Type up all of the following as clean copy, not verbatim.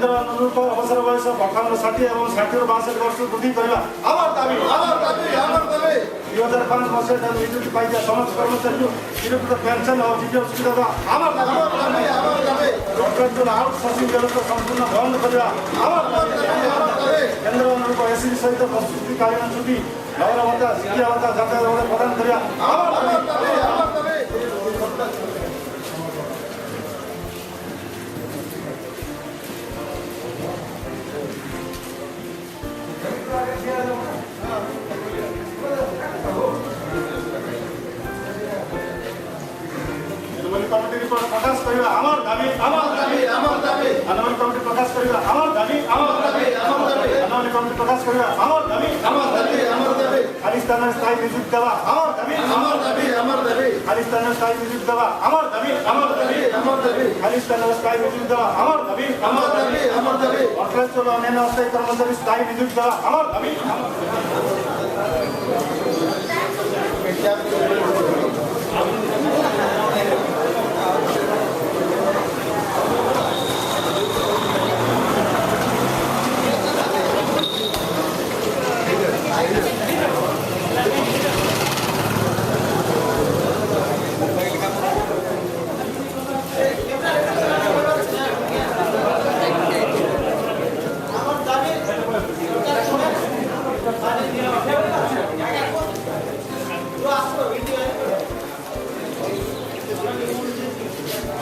केन्द्र अनुरूप अवसर बयस 58 और 60 वर्ष वृद्धि करवा आमर दाबी 2005 मसीह नियुक्ति पाई समस्त कर्मचारी निरुक्त पेंशन और जीवन सुविधा आमर दाबी कॉन्ट्रैक्चुअल आउटसोर्सिंग व्यवस्था संपूर्ण बंद करवा आमर दाबी केन्द्र अनुरूप एससी सहित प्रस्तुतिकालीन छुट्टी नगर भत्ता शिक्षा भत्ता यातायात भत्ता प्रदान करवा आमर दाबी कमिटी रिपोर्ट प्रकाश करवा आमर दाबी अनुमोदन कमिटी प्रकाश करवा आमर दाबी अनुमोदन कमिटी प्रकाश करवा आमर दाबी खाली स्थान स्थायी नियुक्ति देवा आमर दाबी खाली स्थान स्थायी नियुक्ति देवा आमर दाबी खाली स्थान स्थायी नियुक्ति देवा आमर दाबी कॉन्ट्रैक्चुअल अन्य अस्थायी कर्मचारी स्थायी नियुक्ति देवा आमर दाबी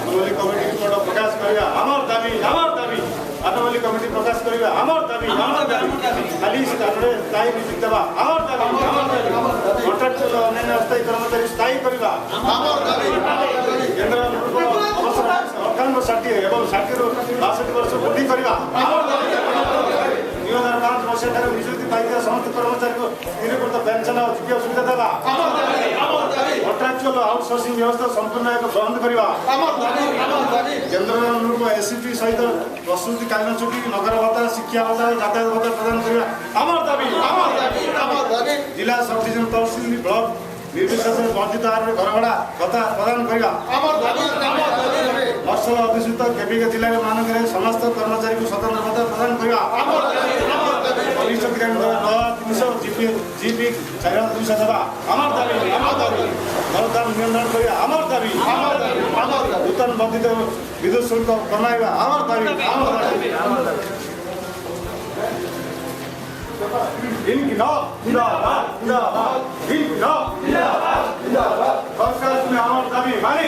प्रकाश करवा आमर दाबी अनुमोदन कमिटी प्रकाश करवा आमर दाबी खाली स्थान स्थायी नियुक्ति देवा आमर दाबी कॉन्ट्रैक्चुअल अन्य अस्थायी कर्मचारी स्थायी करवा केन्द्र अवसर 58 60 एवं 60 वर्ष वृद्धि करवा 2005 मसीह नियुक्ति पाई समस्त कर्मचारी को निरुक्त पेंशन और जीवन सुविधा देवा कॉन्ट्रैक्चुअल आउटसोर्सिंग व्यवस्था संपूर्ण एक बंद करवा केन्द्र अनुरूप एससीपी सहित प्रस्तुतिकालीन छुट्टी नगर भत्ता शिक्षा भत्ता यातायात भत्ता प्रदान करवा आमर दाबी जिला सब डिविजन तहसील ब्लॉक निर्विशेष वर्धित हार घर भड़ा भत्ता प्रदान करवा नक्सल अधिसूचित केबिके जिला मानक समस्त कर्मचारी को स्वतंत्र भत्ता प्रदान करवा वरिष्ठ ग्रेड 300 जीपी 4200 देवा आमर दाबी दरदाम नियंत्रण करवा आमर दाबी नूतन वर्धित विद्युत शुल्क कमाइवा आमर दाबी सरकार में आमर दाबी मानि